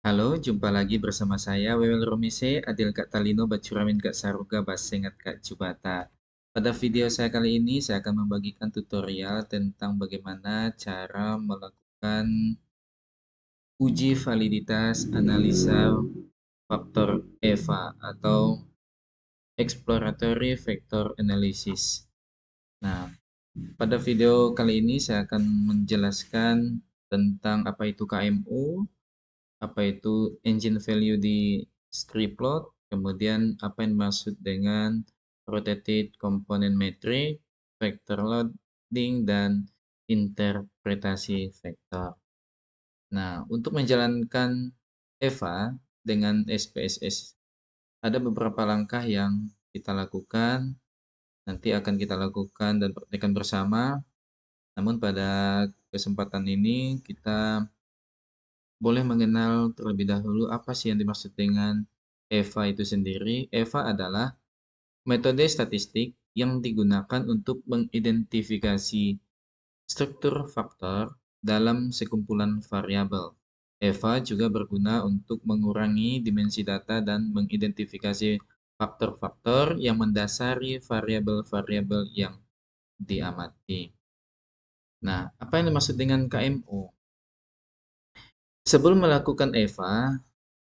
Halo, jumpa lagi bersama saya Wewel Romise, Adil Kak Talino, Bacuramin Kak Saruga, Basengat Kak Jubata. Pada video saya kali ini, saya akan membagikan tutorial tentang bagaimana cara melakukan uji validitas analisa faktor EVA atau Exploratory Vector Analysis. Nah, pada video kali ini saya akan menjelaskan tentang apa itu KMU, apa itu engine value di scriptplot, kemudian apa yang dimaksud dengan rotated component metric, vector loading, dan interpretasi vektor. Nah, untuk menjalankan EVA dengan SPSS, ada beberapa langkah yang kita lakukan, nanti akan kita lakukan dan praktekkan bersama. Namun pada kesempatan ini kita boleh mengenal terlebih dahulu apa sih yang dimaksud dengan EVA itu sendiri. EVA adalah metode statistik yang digunakan untuk mengidentifikasi struktur faktor dalam sekumpulan variabel. EVA juga berguna untuk mengurangi dimensi data dan mengidentifikasi faktor-faktor yang mendasari variabel-variabel yang diamati. Nah, apa yang dimaksud dengan KMO? Sebelum melakukan EVA,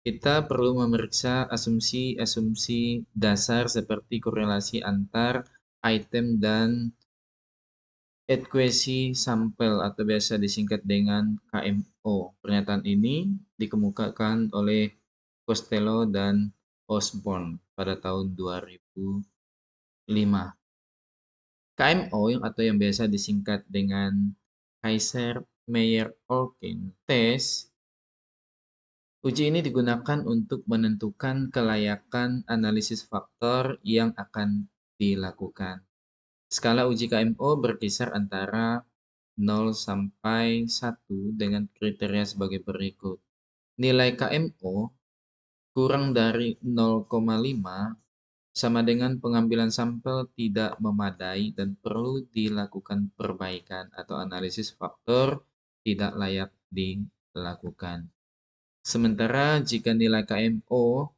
kita perlu memeriksa asumsi-asumsi dasar seperti korelasi antar item dan ekuasi sampel atau biasa disingkat dengan KMO. Pernyataan ini dikemukakan oleh Costello dan Osborne pada tahun 2005. KMO atau yang biasa disingkat dengan Kaiser-Meyer-Olkin test. Uji ini digunakan untuk menentukan kelayakan analisis faktor yang akan dilakukan. Skala uji KMO berkisar antara 0 sampai 1 dengan kriteria sebagai berikut. Nilai KMO kurang dari 0,5 sama dengan pengambilan sampel tidak memadai dan perlu dilakukan perbaikan atau analisis faktor tidak layak dilakukan. Sementara jika nilai KMO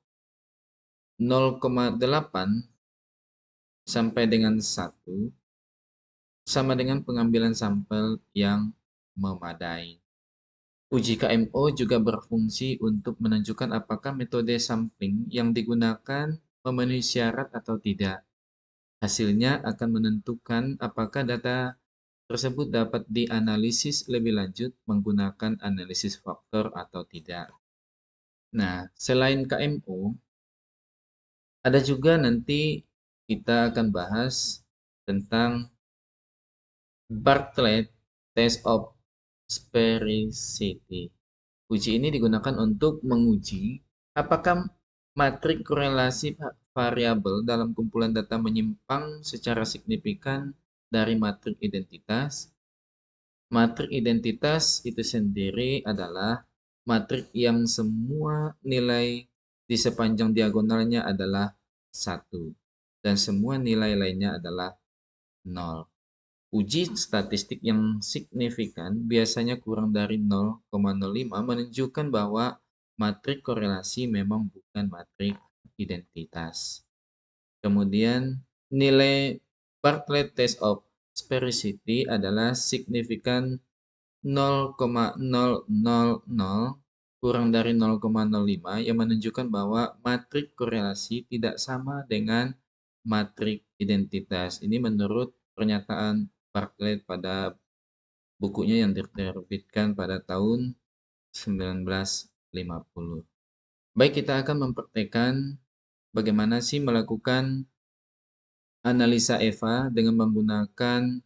0,8 sampai dengan 1 sama dengan pengambilan sampel yang memadai. Uji KMO juga berfungsi untuk menunjukkan apakah metode sampling yang digunakan memenuhi syarat atau tidak. Hasilnya akan menentukan apakah data tersebut dapat dianalisis lebih lanjut menggunakan analisis faktor atau tidak. Nah, selain KMO, ada juga nanti kita akan bahas tentang Bartlett Test of Sphericity. Uji ini digunakan untuk menguji apakah matrik korelasi variabel dalam kumpulan data menyimpang secara signifikan dari matrik identitas. Matrik identitas itu sendiri adalah matrik yang semua nilai di sepanjang diagonalnya adalah 1 dan semua nilai lainnya adalah 0. Uji statistik yang signifikan biasanya kurang dari 0,05 menunjukkan bahwa matrik korelasi memang bukan matrik identitas. Kemudian nilai Bartlett Test of Sphericity adalah signifikan 0,000 kurang dari 0,05 yang menunjukkan bahwa matrik korelasi tidak sama dengan matrik identitas. Ini menurut pernyataan Bartlett pada bukunya yang diterbitkan pada tahun 1950. Baik, kita akan mempraktekkan bagaimana sih melakukan analisa EVA dengan menggunakan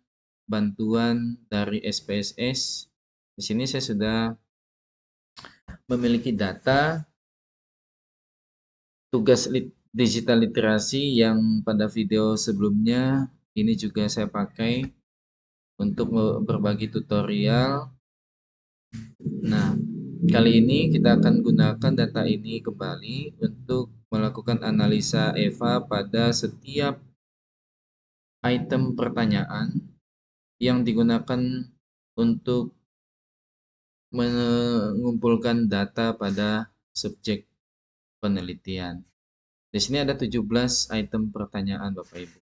bantuan dari SPSS. Di sini saya sudah memiliki data tugas digital literasi yang pada video sebelumnya ini juga saya pakai untuk berbagi tutorial. Nah, kali ini kita akan gunakan data ini kembali untuk melakukan analisa EVA pada setiap item pertanyaan yang digunakan untuk mengumpulkan data pada subjek penelitian. Di sini ada 17 item pertanyaan Bapak Ibu.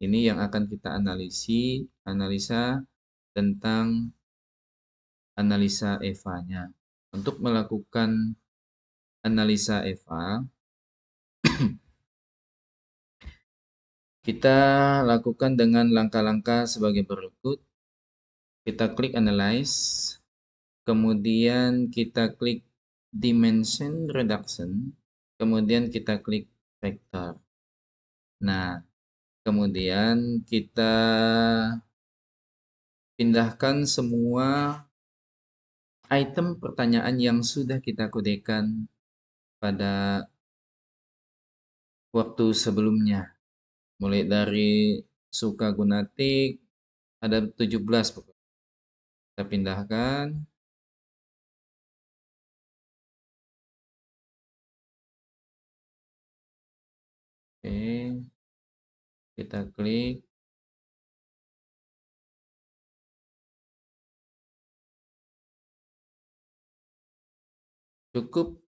Ini yang akan kita analisa tentang analisa EVA-nya. Untuk melakukan analisa EVA, kita lakukan dengan langkah-langkah sebagai berikut. Kita klik Analyze, kemudian kita klik Dimension Reduction, kemudian kita klik Vector. Nah, kemudian kita pindahkan semua item pertanyaan yang sudah kita kodekan pada waktu sebelumnya. Mulai dari suka gunatik, ada 17 pokoknya. Kita pindahkan. Oke, kita klik. Cukup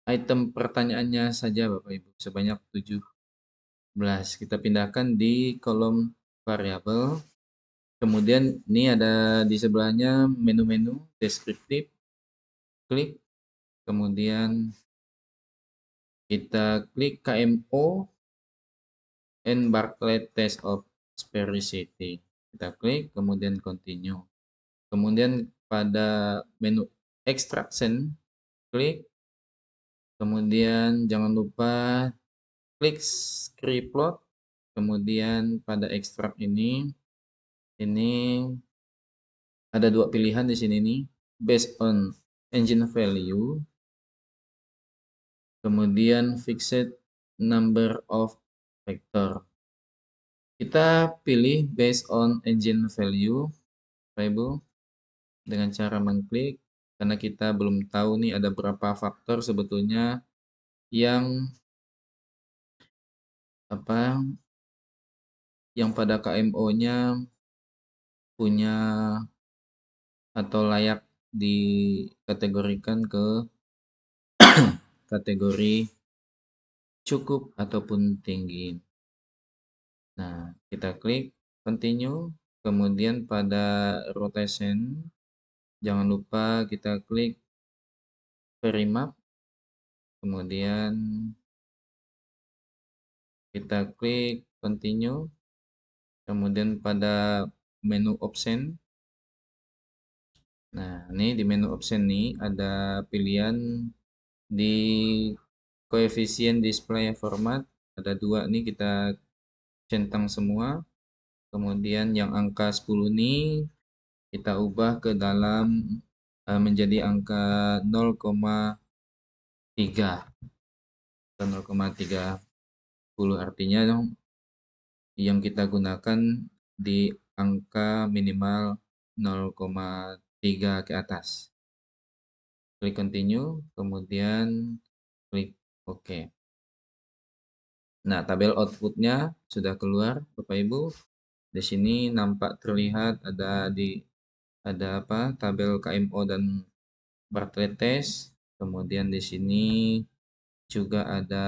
item pertanyaannya saja Bapak Ibu, sebanyak 17. Kita pindahkan di kolom variabel. Kemudian ini ada di sebelahnya menu-menu deskriptif. Klik. Kemudian kita klik KMO and Bartlett Test of Sphericity. Kita klik, kemudian continue. Kemudian pada menu extraction, klik. Kemudian jangan lupa klik script plot. Kemudian pada ekstrak ini ada dua pilihan di sini nih, based on engine value, kemudian fixed number of vector. Kita pilih based on engine value, Bapak Ibu, dengan cara mengklik, karena kita belum tahu nih ada berapa faktor sebetulnya yang pada KMO-nya punya atau layak dikategorikan ke kategori cukup ataupun tinggi. Nah, kita klik continue, kemudian pada rotation, jangan lupa kita klik Verimap, kemudian kita klik continue, kemudian pada menu option. Nah, ini di menu option nih ada pilihan di koefisien display format, ada dua nih, kita centang semua. Kemudian yang angka 10 ini kita ubah ke dalam menjadi angka 0,3 atau 0,30, artinya yang kita gunakan di angka minimal 0,3 ke atas. Klik continue, kemudian klik OK. Nah, tabel outputnya sudah keluar Bapak Ibu. Di sini nampak terlihat ada tabel KMO dan Bartlett test. Kemudian di sini juga ada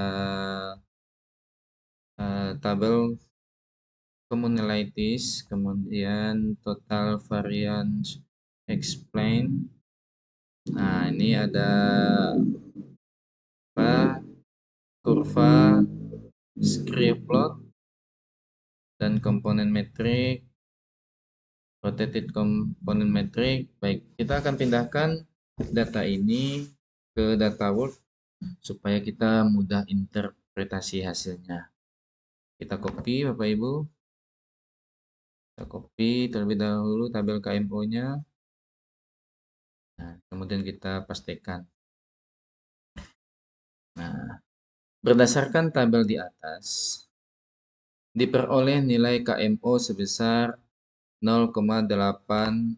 tabel commonalities, kemudian total variance explain. Nah, ini ada kurva script plot dan komponen metrik, rotated component metric. Baik, kita akan pindahkan data ini ke data work supaya kita mudah interpretasi hasilnya. Kita copy Bapak Ibu. Kita copy terlebih dahulu tabel KMO-nya. Nah, kemudian kita pastikan. Nah, berdasarkan tabel di atas, diperoleh nilai KMO sebesar 0,880.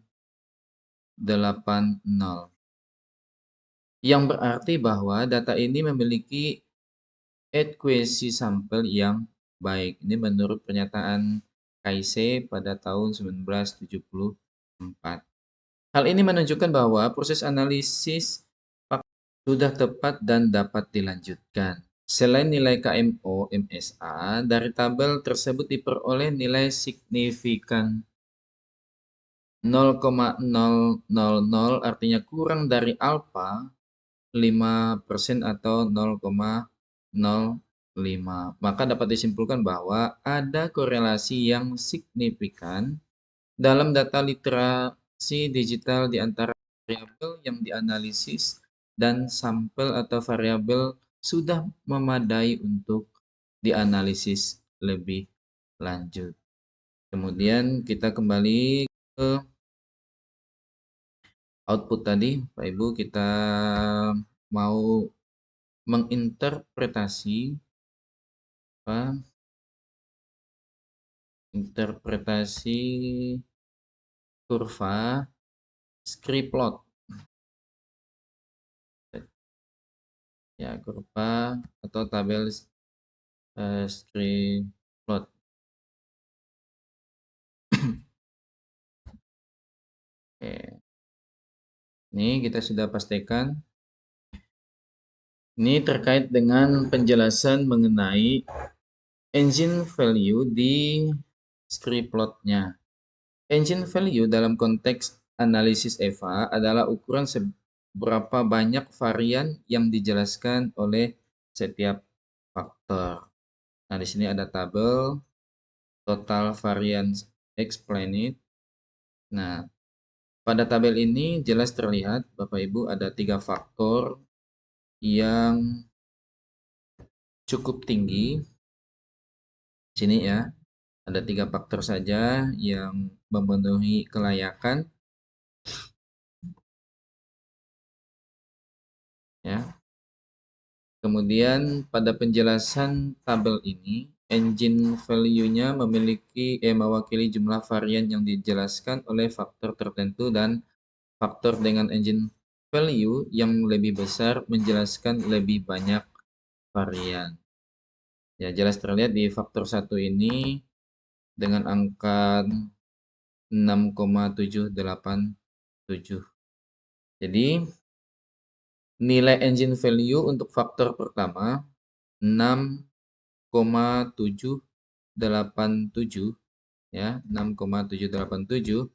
Yang berarti bahwa data ini memiliki adequacy sampel yang baik. Ini menurut pernyataan KIC pada tahun 1974. Hal ini menunjukkan bahwa proses analisis sudah tepat dan dapat dilanjutkan. Selain nilai KMO MSA, dari tabel tersebut diperoleh nilai signifikan 0,000, artinya kurang dari alfa 5% atau 0,05. Maka dapat disimpulkan bahwa ada korelasi yang signifikan dalam data literasi digital di antara variabel yang dianalisis dan sampel atau variabel sudah memadai untuk dianalisis lebih lanjut. Kemudian kita kembali ke output tadi, Pak Ibu, kita mau menginterpretasi interpretasi kurva scriplot. Ya, kurva atau tabel scriplot. Oke. Ini kita sudah pastikan. Ini terkait dengan penjelasan mengenai engine value di scriplotnya. Engine value dalam konteks analisis EVA adalah ukuran seberapa banyak varian yang dijelaskan oleh setiap faktor. Nah, di sini ada tabel total variance explained. Nah, pada tabel ini jelas terlihat Bapak Ibu ada 3 faktor yang cukup tinggi. Sini ya, ada 3 faktor saja yang memenuhi kelayakan. Ya. Kemudian pada penjelasan tabel ini, engine value-nya mewakili jumlah varian yang dijelaskan oleh faktor tertentu dan faktor dengan engine value yang lebih besar menjelaskan lebih banyak varian. Ya, jelas terlihat di faktor 1 ini dengan angka 6,787. Jadi, nilai engine value untuk faktor pertama 6,787 ya, 6,787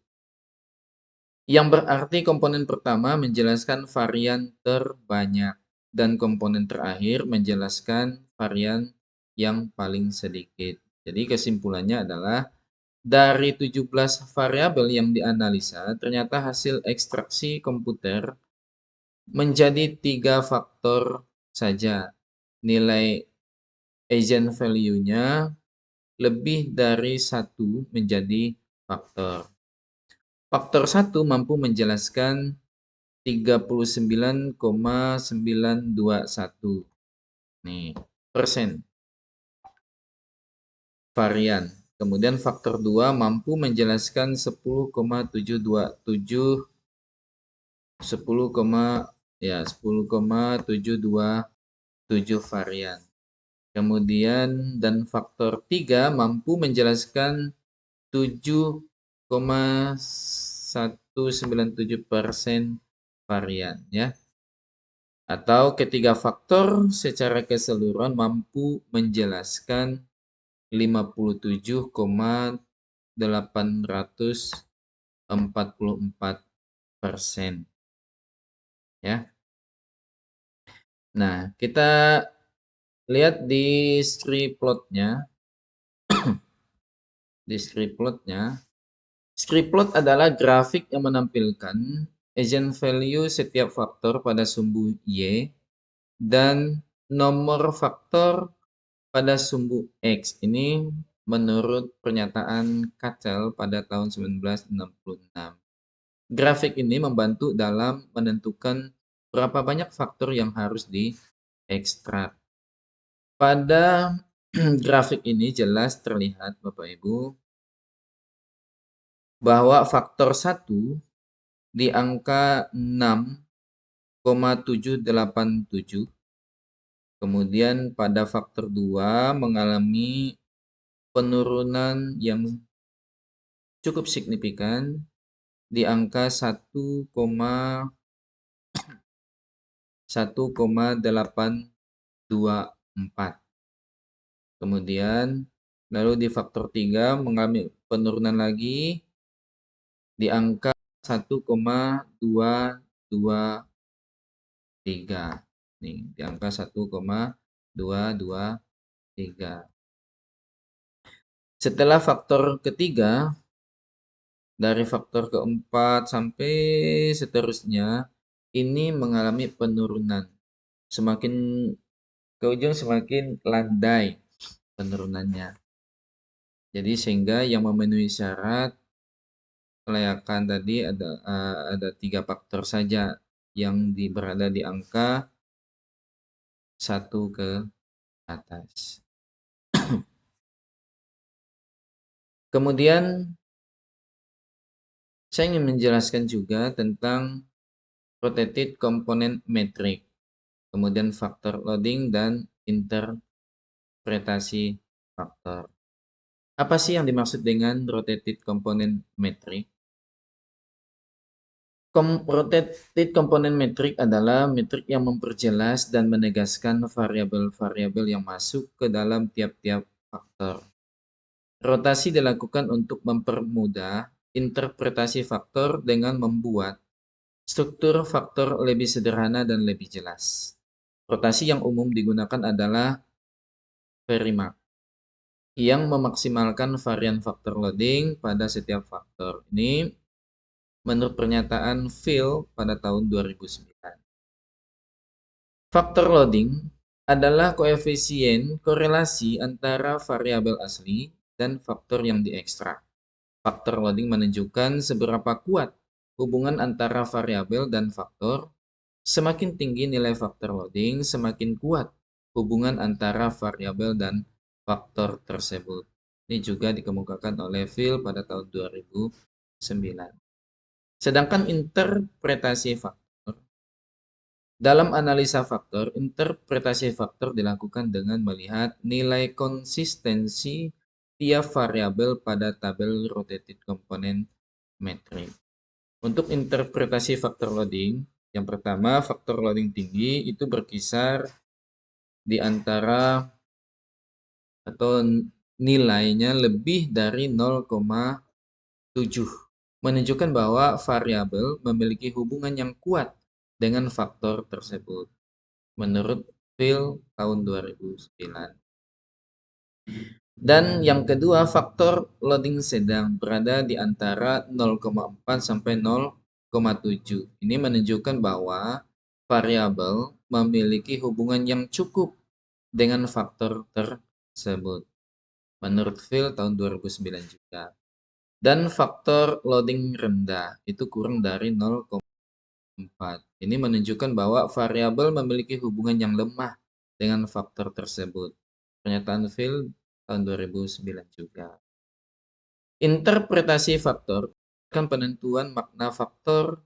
yang berarti komponen pertama menjelaskan varian terbanyak dan komponen terakhir menjelaskan varian yang paling sedikit. Jadi kesimpulannya adalah dari 17 variabel yang dianalisa, ternyata hasil ekstraksi komputer menjadi 3 faktor saja. Nilai agent value-nya lebih dari 1 menjadi faktor. Faktor 1 mampu menjelaskan 39,921 nih, persen varian. Kemudian faktor 2 mampu menjelaskan 10,727 varian. Kemudian dan faktor 3 mampu menjelaskan 7,197% varian ya. Atau ketiga faktor secara keseluruhan mampu menjelaskan 57,844% ya. Nah, kita lihat di scriplotnya. Di scriplotnya, scriplot adalah grafik yang menampilkan agent value setiap faktor pada sumbu Y dan nomor faktor pada sumbu X. Ini menurut pernyataan Cattell pada tahun 1966. Grafik ini membantu dalam menentukan berapa banyak faktor yang harus diekstrak. Pada grafik ini jelas terlihat Bapak Ibu bahwa faktor 1 di angka 6,787. Kemudian pada faktor 2 mengalami penurunan yang cukup signifikan di angka 1,824. Kemudian lalu di faktor 3 mengalami penurunan lagi di angka 1,223. Nih, di angka 1,223. Setelah faktor ketiga, dari faktor keempat sampai seterusnya, ini mengalami penurunan. Semakin ke ujung semakin landai penurunannya. Jadi sehingga yang memenuhi syarat kelayakan tadi ada 3 faktor saja yang berada di angka 1 ke atas. Kemudian saya ingin menjelaskan juga tentang rotated component metric, kemudian faktor loading dan interpretasi faktor. Apa sih yang dimaksud dengan rotated component metric? Rotated component metric adalah metrik yang memperjelas dan menegaskan variabel-variabel yang masuk ke dalam tiap-tiap faktor. Rotasi dilakukan untuk mempermudah interpretasi faktor dengan membuat struktur faktor lebih sederhana dan lebih jelas. Rotasi yang umum digunakan adalah Verimax, yang memaksimalkan varian faktor loading pada setiap faktor. Ini menurut pernyataan Phil pada tahun 2009. Faktor loading adalah koefisien korelasi antara variabel asli dan faktor yang diekstrak. Faktor loading menunjukkan seberapa kuat hubungan antara variabel dan faktor. Semakin tinggi nilai faktor loading, semakin kuat hubungan antara variabel dan faktor tersebut. Ini juga dikemukakan oleh Phil pada tahun 2009. Sedangkan interpretasi faktor, dalam analisa faktor, interpretasi faktor dilakukan dengan melihat nilai konsistensi tiap variabel pada tabel rotated component metric. Untuk interpretasi faktor loading, yang pertama faktor loading tinggi itu berkisar di antara atau nilainya lebih dari 0,7, menunjukkan bahwa variabel memiliki hubungan yang kuat dengan faktor tersebut. Menurut Phil tahun 2009. Dan yang kedua, faktor loading sedang berada di antara 0,4 sampai 0,7. Ini menunjukkan bahwa variabel memiliki hubungan yang cukup dengan faktor tersebut. Menurut Phil tahun 2009 juga. Dan faktor loading rendah itu kurang dari 0,4. Ini menunjukkan bahwa variabel memiliki hubungan yang lemah dengan faktor tersebut. Pernyataan Phil tahun 2009 juga. Interpretasi faktor akan penentuan makna faktor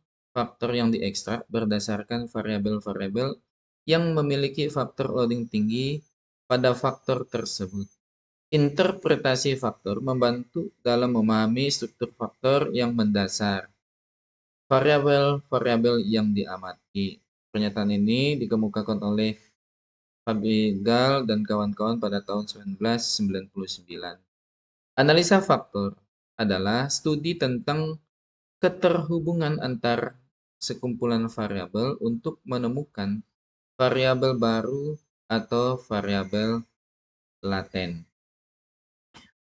yang diekstrak berdasarkan variabel-variabel yang memiliki faktor loading tinggi pada faktor tersebut. Interpretasi faktor membantu dalam memahami struktur faktor yang mendasar variabel-variabel yang diamati. Pernyataan ini dikemukakan oleh Fabregat dan kawan-kawan pada tahun 1999. Analisa faktor adalah studi tentang keterhubungan antar sekumpulan variabel untuk menemukan variabel baru atau variabel laten.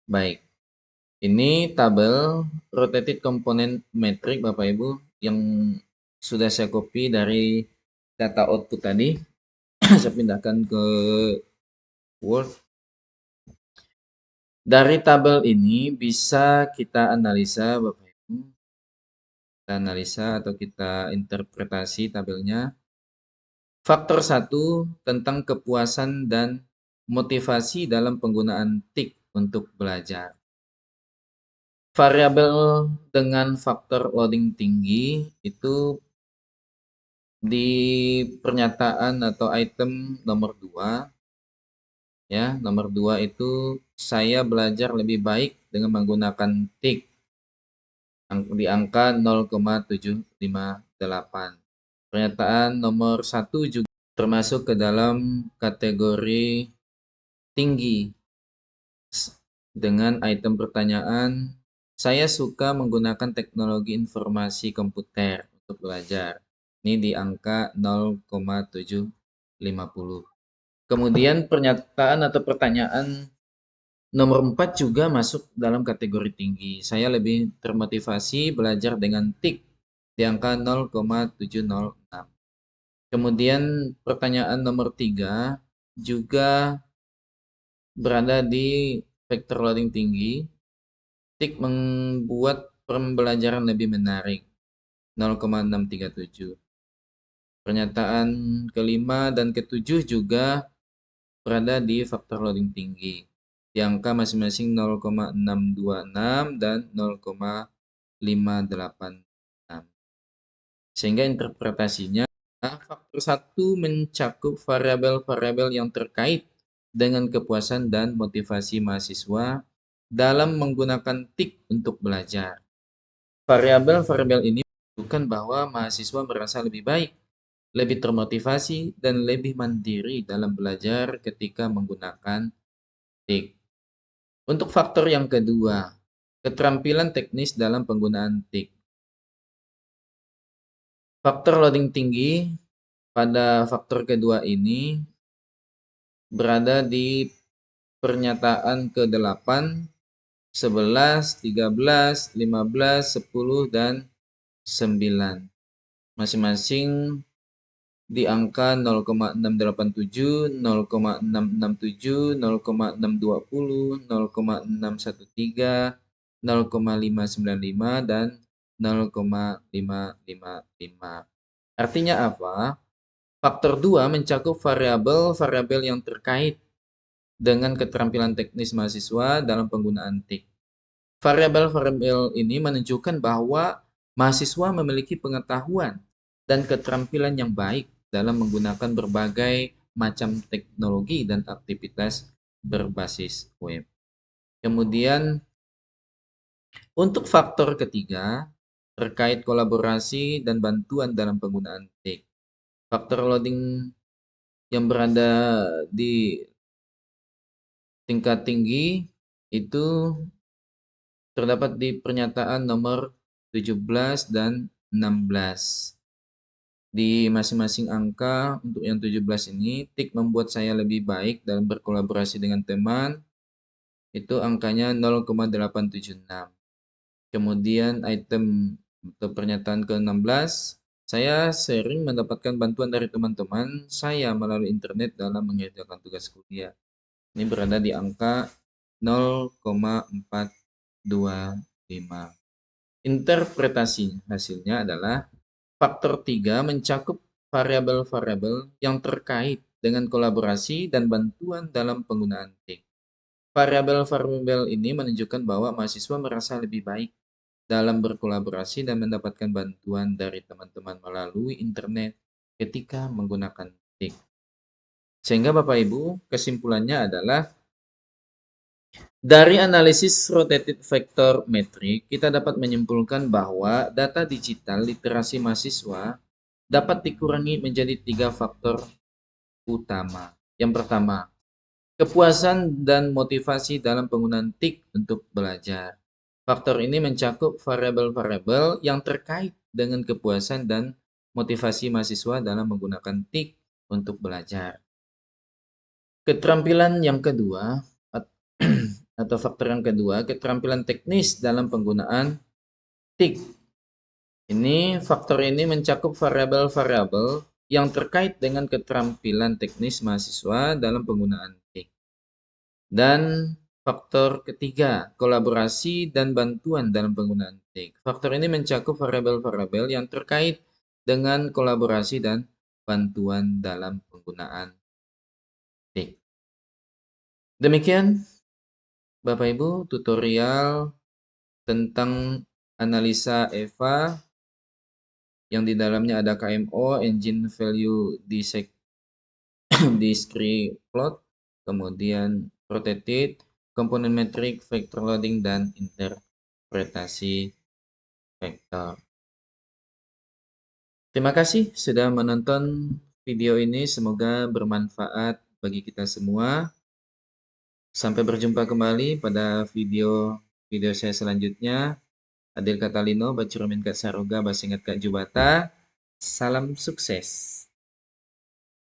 Baik, ini tabel rotated component metric Bapak Ibu yang sudah saya copy dari data output tadi. Saya pindahkan ke Word. Dari tabel ini bisa kita analisa Bapak Ibu. Kita analisa atau kita interpretasi tabelnya. Faktor 1 tentang kepuasan dan motivasi dalam penggunaan TIK untuk belajar. Variabel dengan faktor loading tinggi itu di pernyataan atau item nomor 2. Ya, nomor 2 itu saya belajar lebih baik dengan menggunakan TIK di angka 0,758. Pernyataan nomor 1 juga termasuk ke dalam kategori tinggi dengan item pertanyaan, saya suka menggunakan teknologi informasi komputer untuk belajar. Ini di angka 0,750. Kemudian pernyataan atau pertanyaan nomor 4 juga masuk dalam kategori tinggi. Saya lebih termotivasi belajar dengan TIK di angka 0,706. Kemudian pertanyaan nomor 3 juga berada di vektor loading tinggi. TIK membuat pembelajaran lebih menarik, 0,637. Pernyataan kelima dan ketujuh juga berada di faktor loading tinggi. Di angka masing-masing 0,626 dan 0,586. Sehingga interpretasinya, faktor 1 mencakup variabel-variabel yang terkait dengan kepuasan dan motivasi mahasiswa dalam menggunakan TIK untuk belajar. Variabel-variabel ini menunjukkan bahwa mahasiswa merasa lebih baik, lebih termotivasi, dan lebih mandiri dalam belajar ketika menggunakan TIK. Untuk faktor yang kedua, keterampilan teknis dalam penggunaan TIK. Faktor loading tinggi pada faktor kedua ini berada di pernyataan ke-8, 11, 13, 15, 10, dan 9. Masing-masing di angka 0,687, 0,667, 0,620, 0,613, 0,595, dan 0,555. Artinya apa? Faktor 2 mencakup variabel-variabel yang terkait dengan keterampilan teknis mahasiswa dalam penggunaan TIK. Variabel-variabel ini menunjukkan bahwa mahasiswa memiliki pengetahuan dan keterampilan yang baik dalam menggunakan berbagai macam teknologi dan aktivitas berbasis web. Kemudian untuk faktor ketiga terkait kolaborasi dan bantuan dalam penggunaan TIK. Faktor loading yang berada di tingkat tinggi itu terdapat di pernyataan nomor 17 dan 16. Di masing-masing angka untuk yang 17 ini, TIK membuat saya lebih baik dalam berkolaborasi dengan teman. Itu angkanya 0,876. Kemudian item atau pernyataan ke-16, saya sering mendapatkan bantuan dari teman-teman saya melalui internet dalam mengerjakan tugas kuliah. Ini berada di angka 0,425. Interpretasi hasilnya adalah faktor 3 mencakup variabel-variabel yang terkait dengan kolaborasi dan bantuan dalam penggunaan TIK. Variabel-variabel ini menunjukkan bahwa mahasiswa merasa lebih baik dalam berkolaborasi dan mendapatkan bantuan dari teman-teman melalui internet ketika menggunakan TIK. Sehingga Bapak Ibu, kesimpulannya adalah dari analisis rotated vector metrik, kita dapat menyimpulkan bahwa data digital literasi mahasiswa dapat dikurangi menjadi 3 faktor utama. Yang pertama, kepuasan dan motivasi dalam penggunaan TIK untuk belajar. Faktor ini mencakup variabel-variabel yang terkait dengan kepuasan dan motivasi mahasiswa dalam menggunakan TIK untuk belajar. Keterampilan yang kedua atau faktor yang kedua, keterampilan teknis dalam penggunaan TIK. Faktor ini mencakup variabel-variabel yang terkait dengan keterampilan teknis mahasiswa dalam penggunaan TIK. Dan faktor ketiga, kolaborasi dan bantuan dalam penggunaan TIK. Faktor ini mencakup variabel-variabel yang terkait dengan kolaborasi dan bantuan dalam penggunaan TIK. Demikian Bapak Ibu tutorial tentang analisa EVA yang di dalamnya ada KMO, engine value discrete plot, kemudian rotated, komponen metrik, vector loading, dan interpretasi vektor. Terima kasih sudah menonton video ini semoga bermanfaat bagi kita semua. Sampai berjumpa kembali pada video saya selanjutnya. Adil Katalino, Bacurumin Kak Saroga, Basingat Kak Jubata. Salam sukses.